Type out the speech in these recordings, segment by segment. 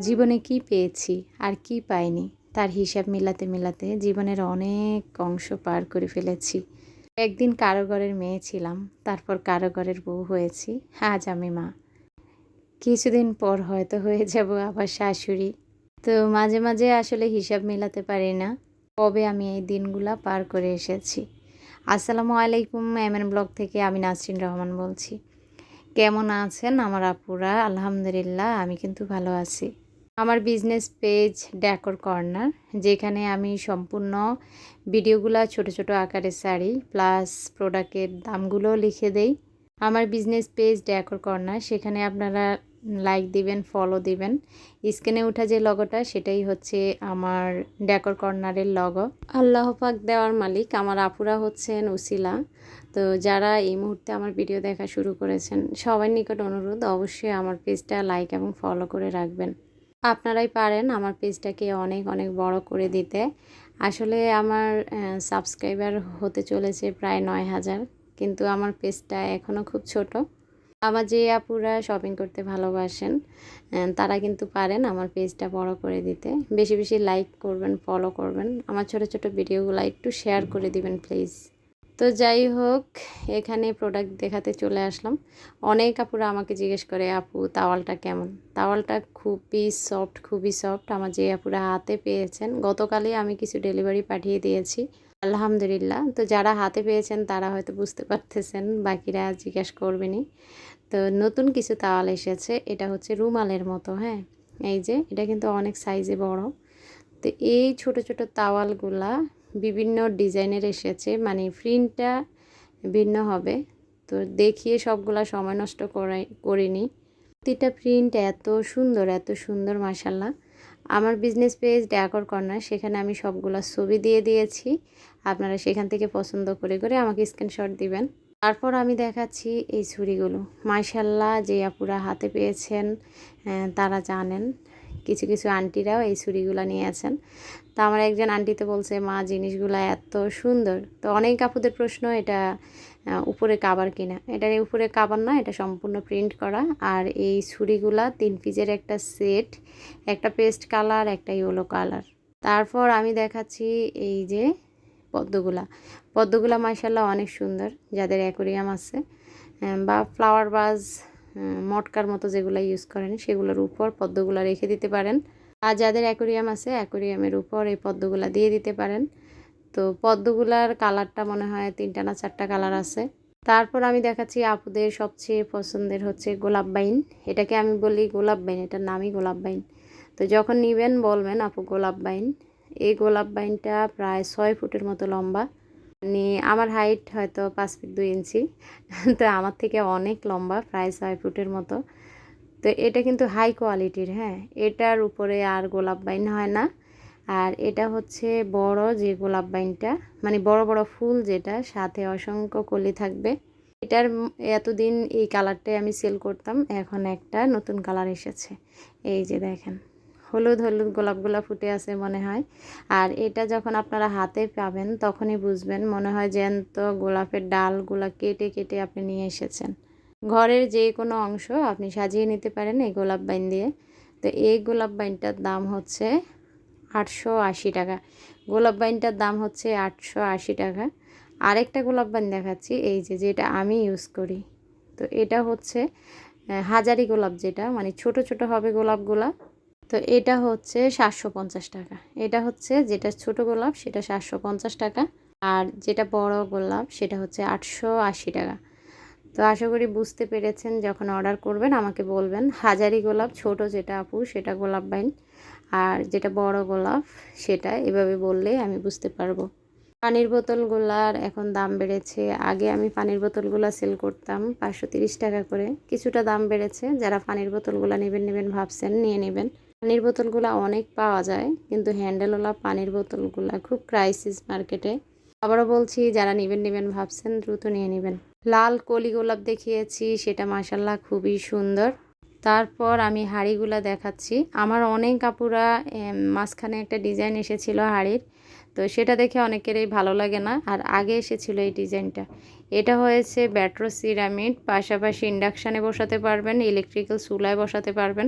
জীবনে কি পেয়েছি আর কি পাইনি তার হিসাব মিলাতে মিলাতে জীবনের অনেক অংশ পার করে ফেলেছি। একদিন কারো ঘরের মেয়ে ছিলাম, তারপর কারো ঘরের বউ হয়েছি, আজ আমি মা। কিছুদিন পর হয়তো হয়ে যাব আবার শাশুড়ি। তো মাঝে মাঝে আসলে হিসাব মেলাতে পারি না কবে আমি এই দিনগুলা পার করে এসেছি। আসসালামু আলাইকুম, এমএন ব্লগ থেকে আমি নাসরিন রহমান বলছি। কেমন আছেন আমার আপুরা? আলহামদুলিল্লাহ, আমি কিন্তু ভালো আছি। আমার বিজনেস পেজ ডেকোর কর্নার, যেখানে আমি সম্পূর্ণ ভিডিওগুলো ছোট ছোট আকারে ছাড়ি, প্লাস প্রোডাক্টের দামগুলো লিখে দেই। আমার বিজনেস পেজ ডেকোর কর্নার, সেখানে আপনারা লাইক দিবেন, ফলো দিবেন। স্ক্রিনে ওঠা যে লগোটা সেটাই হচ্ছে আমার ডেকোর কর্নারের লগো। আল্লাহ পাক দেওয়ার মালিক, আমার আপুরা হচ্ছেন উসিলা। তো যারা এই মুহূর্তে আমার ভিডিও দেখা শুরু করেছেন, সবার নিকট অনুরোধ, অবশ্যই আমার পেজটা লাইক এবং ফলো করে রাখবেন। আপনারাই পারেন আমার পেজটাকে অনেক অনেক বড় করে দিতে। আসলে আমার সাবস্ক্রাইবার হতে চলেছে প্রায় 9,000, কিন্তু আমার পেজটা এখনও খুব ছোট। আমার যে আপুরা শপিং করতে ভালোবাসেন তারা কিন্তু পারেন আমার পেজটা বড় করে দিতে। বেশি বেশি লাইক করবেন, ফলো করবেন, আমার ছোট ছোট ভিডিওগুলো একটু শেয়ার করে দিবেন প্লিজ। তো যাই হোক, এখানে প্রোডাক্ট দেখাতে চলে আসলাম। অনেক আপুরা আমাকে জিজ্ঞেস করে, আপু তাওয়ালটা কেমন? তাওয়ালটা খুবই সফট। আমার যে আপুরা হাতে পেয়েছেন, গতকালই আমি কিছু ডেলিভারি পাঠিয়ে দিয়েছি আলহামদুলিল্লাহ। তো যারা হাতে পেয়েছেন তারা হয়তো বুঝতে পারতেছেন, বাকিরা জিজ্ঞেস করবেনই। তো নতুন কিছু তাওয়াল এসেছে, এটা হচ্ছে রুমালের মতো। হ্যাঁ, এই যে এটা কিন্তু অনেক সাইজে বড়। তো এই ছোট ছোট তাওয়ালগুলা বিভিন্ন ডিজাইনের এসেছে, মানে প্রিন্টটা ভিন্ন হবে। তো দেখিয়ে সবগুলা সময় নষ্ট করিনি। প্রতিটা প্রিন্ট এত সুন্দর মাশাল্লাহ। আমার বিজনেস পেজ ডেকোর কর্নার, সেখানে আমি সবগুলা ছবি দিয়ে দিয়েছি। আপনারা সেখান থেকে পছন্দ করে করে আমাকে স্ক্রিনশট দিবেন। তারপর আমি দেখাচ্ছি এই ছুরিগুলো। মাশাল্লাহ, যে আপুরা হাতে পেয়েছেন তারা জানেন। কিছু কিছু আন্টিরাও এই ছুরিগুলো নিয়েছেন। তো আমার একজন আন্টি তো বলছে, মা জিনিসগুলো এত সুন্দর। তো অনেক আপুদের প্রশ্ন, এটা উপরে কাভার কিনা? এটার উপরে কাভার না, এটা সম্পূর্ণ প্রিন্ট করা। আর এই ছুরিগুলা 3 পিসের একটা সেট, একটা পেস্ট কালার, একটা ইয়েলো কালার। তারপর আমি দেখাচ্ছি এই যে পদ্মগুলা মাশাল্লাহ অনেক সুন্দর। যাদের অ্যাকোরিয়াম আছে বা ফ্লাওয়ার বাজ, মটকার মতো যেগুলো ইউজ করেন, সেগুলোর উপর পদ্মগুলা রেখে দিতে পারেন। আর যাদের অ্যাকোরিয়াম আছে, অ্যাকোরিয়ামের উপর এই পদ্মগুলা দিয়ে দিতে পারেন। তো পদ্মগুলার কালারটা মনে হয় 3টা না 4টা কালার আছে। তারপর আমি দেখাচ্ছি আপুদের সবচেয়ে পছন্দের হচ্ছে গোলাপ বাইন। এটাকে আমি বলি গোলাপ বাইন, এটার নামই গোলাপ বাইন। তো যখন নেবেন বলবেন, আপু গোলাপ বাইন। এই গোলাপ বাইনটা প্রায় 6 ফুটের মতো লম্বা। মানে আমার হাইট হয়তো 5 ফিট 2 ইঞ্চি। তো আমার থেকে অনেক লম্বা, প্রায় 6 ফুটের মতো। তো এটা কিন্তু হাই কোয়ালিটির। হ্যাঁ, এটার উপরে আর গোলাপ বাইন হয় না। আর এটা হচ্ছে বড় যে গোলাপ বাইনটা, মানে বড় বড় ফুল, যেটা সাথে অসংখ্য কলি থাকবে। এটার এতদিন এই কালারটাই আমি সেল করতাম, এখন একটা নতুন কালার এসেছে। এই যে দেখেন, হলুদ হলুদ গোলাপগুলা ফুটে আছে মনে হয়। আর এটা যখন আপনারা হাতে পাবেন তখনই বুঝবেন, মনে হয় জ্যান্ত গোলাপের ডালগুলা কেটে কেটে আপনি নিয়ে এসেছেন। ঘরের যে কোনো অংশ আপনি সাজিয়ে নিতে পারেন এই গোলাপ বাইন দিয়ে। তো এই গোলাপ বাইনটার দাম হচ্ছে 880 টাকা। গোলাপ বাইনটার দাম হচ্ছে 880 টাকা। আরেকটা গোলাপ বাইন দেখাচ্ছি, এই যে যেটা আমি ইউজ করি। তো এটা হচ্ছে হাজারি গোলাপ, যেটা মানে ছোট ছোট হবে গোলাপগুলা। তো এটা হচ্ছে 750 টাকা। এটা হচ্ছে যেটা ছোট গোলাপ সেটা 750 টাকা, আর যেটা বড় গোলাপ সেটা হচ্ছে 880 টাকা। তো আশা করি বুঝতে পেরেছেন। যখন অর্ডার করবেন আমাকে বলবেন, হাজারি গোলাপ ছোট যেটা আপু সেটা গোলাপ বাইন, আর যেটা বড় গোলাপ সেটা এভাবে বললে আমি বুঝতে পারবো। পানির বোতলগুলার এখন দাম বেড়েছে। আগে আমি পানির বোতলগুলো সেল করতাম 530 টাকা করে, কিছুটা দাম বেড়েছে। যারা পানির বোতলগুলো নেবেন ভাবছেন, নিয়ে নেবেন। পানির বোতলগুলো অনেক পাওয়া যায়, কিন্তু হ্যান্ডেলওয়ালা পানির বোতলগুলো খুব ক্রাইসিস মার্কেটে। আবারও বলছি, যারা নেবেন ভাবছেন দ্রুত নিয়ে নেবেন। লাল কলি গোলাপ দেখিয়েছি, সেটা মাশাল্লাহ খুবই সুন্দর। তারপর আমি হাঁড়িগুলা দেখাচ্ছি। আমার অনেক কাপুরা মাঝখানে একটা ডিজাইন এসেছিল হাঁড়ির, তো সেটা দেখে অনেকেরই ভালো লাগে না। আর আগে এসেছিল এই ডিজাইনটা। এটা হয়েছে ব্যাট্রো সিরামিড, পাশাপাশি ইন্ডাকশানে বসাতে পারবেন, ইলেকট্রিক্যাল চুলায় বসাতে পারবেন।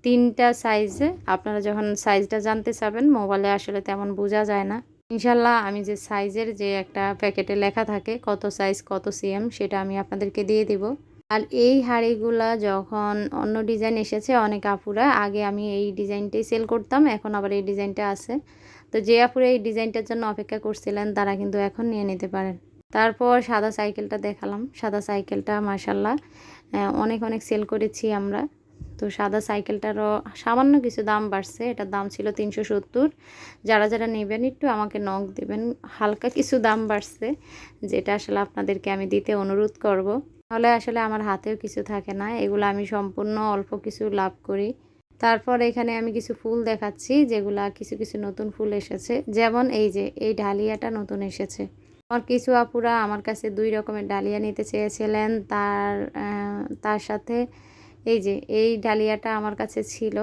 3টা সাইজে। আপনারা যখন সাইজটা জানতে চাবেন মোবাইলে আসলে তেমন বোঝা যায় না। ইনশাল্লাহ আমি যে সাইজের যে একটা প্যাকেটে লেখা থাকে কত সাইজ কত সিএম সেটা আমি আপনাদেরকে দিয়ে দিব। আর এই হাঁড়িগুলা যখন অন্য ডিজাইন এসেছে অনেক আপুরা, আগে আমি এই ডিজাইনটাই সেল করতাম, এখন আবার এই ডিজাইনটা আছে। তো যে আপুরা এই ডিজাইনটার জন্য অপেক্ষা করছিলেন তারা কিন্তু এখন নিয়ে নিতে পারেন। তারপর সাদা সাইকেলটা দেখালাম। সাদা সাইকেলটা মাশাল্লাহ অনেক অনেক সেল করেছি আমরা। তো সাদা সাইকেলটারও সামান্য কিছু দাম বাড়ছে, এটার দাম ছিল 370। যারা যারা নেবেন একটু আমাকে নক দেবেন, হালকা কিছু দাম বাড়ছে যেটা আসলে আপনাদেরকে আমি দিতে অনুরোধ করব। তাহলে আসলে আমার হাতেও কিছু থাকে না, এগুলো আমি সম্পূর্ণ অল্প কিছু লাভ করি। তারপর এখানে আমি কিছু ফুল দেখাচ্ছি যেগুলা কিছু কিছু নতুন ফুল এসেছে, যেমন এই যে এই ডালিয়াটা নতুন এসেছে। আমার কিছু আপুরা আমার কাছে 2 রকমের ডালিয়া নিতে চেয়েছিলেন, তার সাথে এই যে এই ডালিয়াটা আমার কাছে ছিল।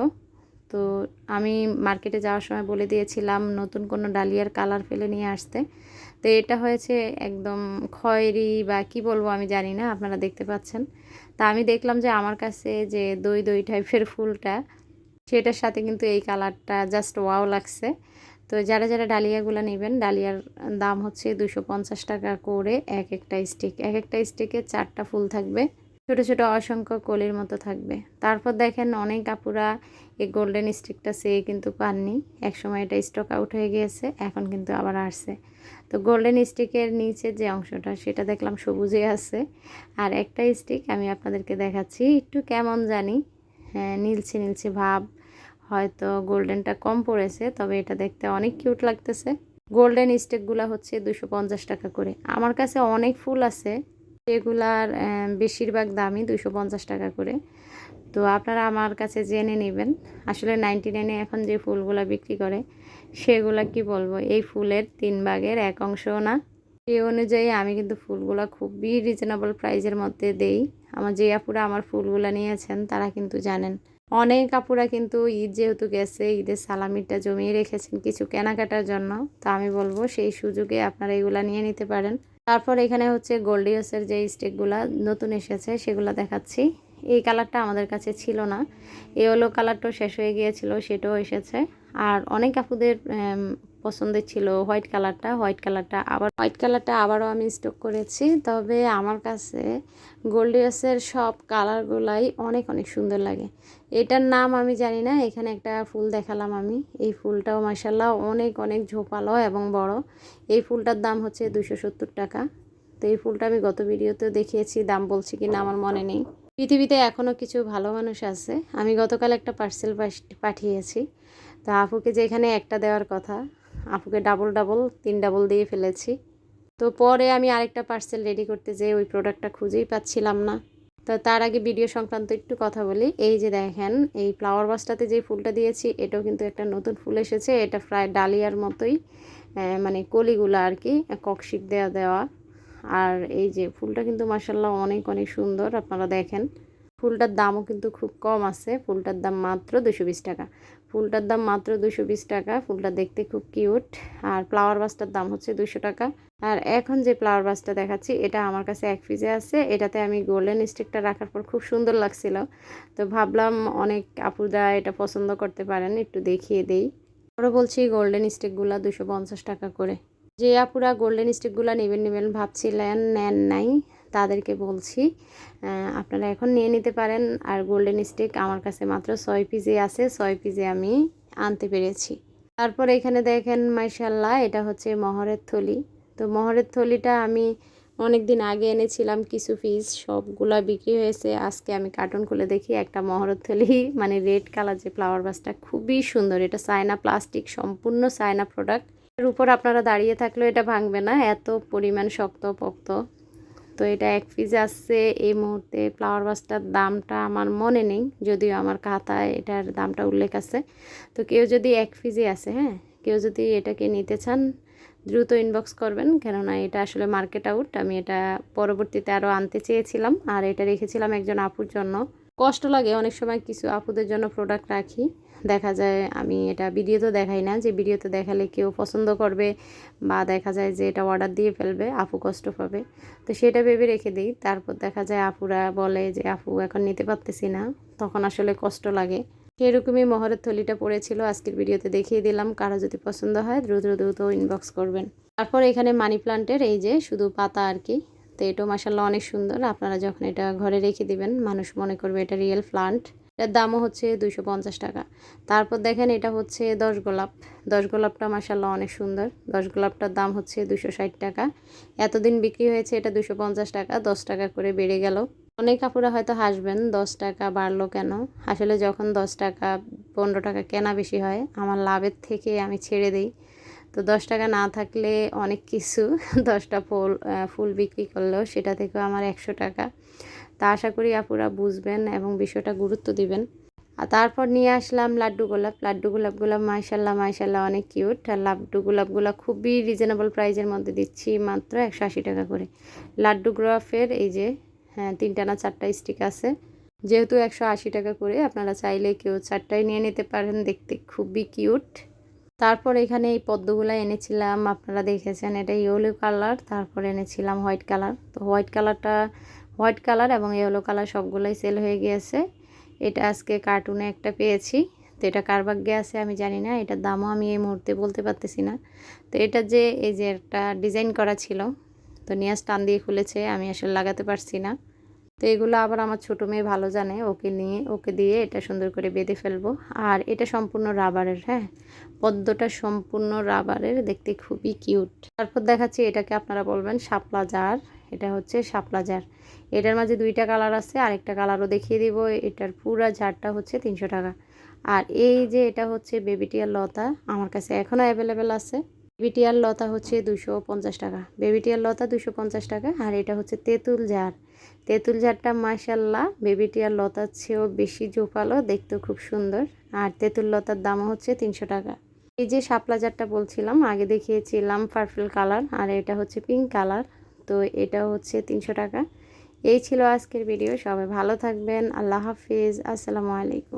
তো আমি মার্কেটে যাওয়ার সময় বলে দিয়েছিলাম নতুন কোনো ডালিয়ার কালার ফেলে নিয়ে আসতে। তো এটা হয়েছে একদম খয়েরি বা কি বলবো আমি জানি না, আপনারা দেখতে পাচ্ছেন। তা আমি দেখলাম যে আমার কাছে যে দই দই টাইপের ফুলটা, সেটার সাথে কিন্তু এই কালারটা জাস্ট ওয়াও লাগছে। তো যারা যারা ডালিয়াগুলো নেবেন, ডালিয়ার দাম হচ্ছে 250 টাকা করে এক একটা স্টিক। এক একটা স্টিকে 4টা ফুল থাকবে, ছোট ছোট অসংখ্য কলির মতো থাকবে। তারপর দেখেন অনেক আপুরা এই গোল্ডেন স্টিকটা চেয়ে কিন্তু পাননি, একসময় এটা স্টক আউট হয়ে গিয়েছে, এখন কিন্তু আবার আসছে। তো গোল্ডেন স্টিকের নিচের যে অংশটা সেটা দেখলাম সবুজে আছে, আর একটা স্টিক আমি আপনাদেরকে দেখাচ্ছি একটু কেমন জানি হ্যাঁ নীলছে নীলছে ভাব, হয়তো গোল্ডেনটা কম পড়েছে, তবে এটা দেখতে অনেক কিউট লাগতেছে। গোল্ডেন স্টিকগুলো হচ্ছে 250 টাকা করে। আমার কাছে অনেক ফুল আছে, এগুলার বেশিরভাগ দামই 250 টাকা করে। তো আপনারা আমার কাছে জেনে নেবেন। আসলে 99-এ এখন যে ফুলগুলা বিক্রি করে সেগুলা কি বলবো, এই ফুলের 3 ভাগের 1 অংশও না। এই অনুযায়ী আমি কিন্তু ফুলগুলা খুবই রিজনেবল প্রাইসের মধ্যে দেই। আমার যে আপুরা আমার ফুলগুলা নিয়েছেন তারা কিন্তু জানেন। অনেক আপুরা কিন্তু ঈদ যেহেতু গেছে, ঈদের সালামিটা জমিয়ে রেখেছেন কিছু কেনাকাটার জন্য। তো আমি বলবো সেই সুযোগে আপনারা এগুলা নিয়ে নিতে পারেন। তারপর এখানে হচ্ছে গোল্ডিয়াসের যে স্টিকগুলা নতুন এসেছে সেগুলো দেখাচ্ছি। এই কালারটা আমাদের কাছে ছিল না, ইয়েলো কালারটাও শেষ হয়ে গিয়েছিল, সেটাও এসেছে। আর অনেক আপুদের পছন্দের ছিল হোয়াইট কালারটা, হোয়াইট কালারটা আবারও আমি স্টক করেছি। তবে আমার কাছে গোল্ডিয়াসের সব কালারগুলাই অনেক অনেক সুন্দর লাগে। এটার নাম আমি জানি না, এখানে একটা ফুল দেখালাম আমি, এই ফুলটাও মাশাল্লাহ অনেক অনেক ঝোপালো এবং বড়। এই ফুলটার দাম হচ্ছে 270 টাকা। তো এই ফুলটা আমি গত ভিডিওতেও দেখিয়েছি, দাম বলছি কি না আমার মনে নেই। পৃথিবীতে এখনও কিছু ভালো মানুষ আছে। আমি গতকাল একটা পার্সেল পাঠিয়েছি, তো আপুকে যেখানে একটা দেওয়ার কথা আপুকে ডাবল 3 ডাবল দিয়ে ফেলেছি। তো পরে আমি আরেকটা পার্সেল রেডি করতে যেয়ে ওই প্রোডাক্টটা খুঁজেই পাচ্ছিলাম না। তো তার আগে ভিডিও সংক্রান্ত একটু কথা বলি। এই যে দেখেন এই ফ্লাওয়ার বাসটাতে যে ফুলটা দিয়েছি এটাও কিন্তু একটা নতুন ফুল এসেছে। এটা প্রায় ডালিয়ার মতোই, মানে কলিগুলো আর কি ককশিট দেওয়া। আর এই যে ফুলটা কিন্তু মাশাল্লাহ অনেক অনেক সুন্দর, আপনারা দেখেন। ফুলটার দামও কিন্তু খুব কম আছে, ফুলটার দাম মাত্র 220 টাকা। ফুলটার দাম মাত্র 220 টাকা। ফুলটা দেখতে খুব কিউট। আর ফ্লাওয়ার বাসটার দাম হচ্ছে 200 টাকা। আর এখন যে ফ্লাওয়ার বাসটা দেখাচ্ছি এটা আমার কাছে 1 পিসে আছে। এটাতে আমি গোল্ডেন স্টিকটা রাখার পর খুব সুন্দর লাগছিল, তো ভাবলাম অনেক আপুরা এটা পছন্দ করতে পারেন, একটু দেখিয়ে দেই। আরও বলছি গোল্ডেন স্টিকগুলো 250 টাকা করে। যে আপুরা গোল্ডেন স্টিকগুলো নেবেন ভাবছিলেন নেন নাই, তাদেরকে বলছি আপনারা এখন নিয়ে নিতে পারেন। আর গোল্ডেন স্টিক আমার কাছে মাত্র 6 পিসে আছে, 6 পিসে আমি আনতে পেরেছি। তারপর এখানে দেখেন মাশাল্লাহ এটা হচ্ছে মহরের থলি। তো মহরের থলিটা আমি অনেক দিন আগে এনেছিলাম কিছু পিস, সবগুলা বিক্রি হয়েছে। আজকে আমি কার্টন খুলে দেখি একটা মহরের থলি, মানে রেড কালার যে ফ্লাওয়ার বাসটা খুবই সুন্দর। এটা চায়না প্লাস্টিক, সম্পূর্ণ চায়না প্রোডাক্ট। এর উপর আপনারা দাঁড়িয়ে থাকলেও এটা ভাঙবে না, এত পরিমাণ শক্তপোক্ত। তো এটা 1 পিস আসছে এই মুহূর্তে। ফ্লাওয়ার বাসটার দামটা আমার মনে নেই, যদিও আমার খাতায় এটার দামটা উল্লেখ আছে। তো কেউ যদি 1 পিসই আছে, হ্যাঁ, কেউ যদি এটাকে নিতে চান দ্রুত ইনবক্স করবেন, কেননা এটা আসলে মার্কেট আউট। আমি এটা পরবর্তীতে আরও আনতে চেয়েছিলাম, আর এটা রেখেছিলাম একজন আপুর জন্য। কষ্ট লাগে অনেক সময় কিছু আপুদের জন্য প্রোডাক্ট রাখি, দেখা যায় আমি এটা ভিডিওতে দেখাই না, যে ভিডিওতে দেখালে কেউ পছন্দ করবে বা দেখা যায় যে এটা অর্ডার দিয়ে ফেলবে, আপু কষ্ট পাবে। তো সেটা ভেবে রেখে দিই। তারপর দেখা যায় আপুরা বলে যে আপু এখন নিতে পারতেছি না, তখন আসলে কষ্ট লাগে। সেরকমই মহরের থলিটা পড়েছিল, আজকের ভিডিওতে দেখিয়ে দিলাম। কারো যদি পছন্দ হয় দ্রুত দ্রুত ইনবক্স করবেন। তারপর এখানে মানি প্লান্টের এই যে শুধু পাতা আর কি। তো এটাও মাসাল্লাহ অনেক সুন্দর। আপনারা যখন এটা ঘরে রেখে দিবেন মানুষ মনে করবে এটা রিয়েল প্লান্ট। এটার দামও হচ্ছে 250 টাকা। তারপর দেখেন এটা হচ্ছে 10 গোলাপ। 10 গোলাপটা মাসাল্লাহ অনেক সুন্দর। 10 গোলাপটার দাম হচ্ছে 260 টাকা। এতদিন বিক্রি হয়েছে এটা 250 টাকা, 10 টাকা করে বেড়ে গেল। অনেক আপুরা হয়তো হাসবেন 10 টাকা বাড়লো কেন। আসলে যখন 10 টাকা 15 টাকা কেনা বেশি হয় আমার লাভের থেকে আমি ছেড়ে দিই। তো 10 টাকা না থাকলে অনেক কিছু 10টা ফুল বিক্রি করলেও সেটা থেকেও আমার 100 টাকা। তা আশা করি আপুরা বুঝবেন এবং বিষয়টা গুরুত্ব দিবেন। আর তারপর নিয়ে আসলাম লাড্ডু গোলাপ। লাড্ডু গোলাপগুলো মাশাল্লাহ মাশাল্লাহ অনেক কিউট। আর লাড্ডু গোলাপগুলো খুবই রিজনেবল প্রাইজের মধ্যে দিচ্ছি, মাত্র 180 টাকা করে। লাড্ডু গোলাপের এই যে হ্যাঁ 3টা না 4টা স্টিক আছে, যেহেতু 180 টাকা করে আপনারা চাইলে কেউ 4টাই নিয়ে নিতে পারেন, দেখতে খুবই কিউট। তারপর এখানে এই পদ্মগুলো এনেছিলাম, আপনারা দেখেছেন এটা ইয়েলো কালার। তারপর এনেছিলাম হোয়াইট কালার। তো হোয়াইট কালার এবং ইয়েলো কালার সবগুলোই সেল হয়ে গিয়েছে। এটা আজকে কার্টুনে একটা পেয়েছি, তো এটা কার ভাগ্যে আছে আমি জানি না, এটার দামও আমি এই মুহূর্তে বলতে পারতেছি না। তো এটা যে এই যে একটা ডিজাইন করা ছিল, তো নিয়াজ টান দিয়ে খুলেছে, আমি আসলে লাগাতে পারছি না। তো এগুলো আবার আমার ছোটো মেয়ে ভালো জানে, ওকে দিয়ে এটা সুন্দর করে বেঁধে ফেলবো। আর এটা সম্পূর্ণ রাবারের, হ্যাঁ পদ্মটা সম্পূর্ণ রাবারের, দেখতে খুবই কিউট। তারপর দেখাচ্ছি এটাকে আপনারা বলবেন শাপলা জার। এটা হচ্ছে শাপলা জার। এটার মাঝে 2টা কালার আছে, আরেকটা কালারও দেখিয়ে দিব। এটার পুরা জারটা হচ্ছে 300 টাকা। আর এই যে এটা হচ্ছে বেবিটিয়ার লতা, আমার কাছে এখনও অ্যাভেলেবেল আছে। বেবিটিয়ার লতা হচ্ছে 250 টাকা। বেবিটিয়ার লতা 250 টাকা। আর এটা হচ্ছে তেঁতুল জার। তেঁতুল জারটা মাশাল্লাহ বেবিটিয়ার লতার চেয়েও বেশি জোপালো, দেখতেও খুব সুন্দর। আর তেঁতুল লতার দামও হচ্ছে 300 টাকা। এই যে শাপলা জারটা বলছিলাম, আগে দেখিয়েছিলাম পার্পল কালার, আর এটা হচ্ছে পিঙ্ক কালার। তো এটা হচ্ছে 300 টাকা। এই ছিল আজকের ভিডিও। সবাই ভালো থাকবেন। আল্লাহ হাফিজ। আসসালামু আলাইকুম।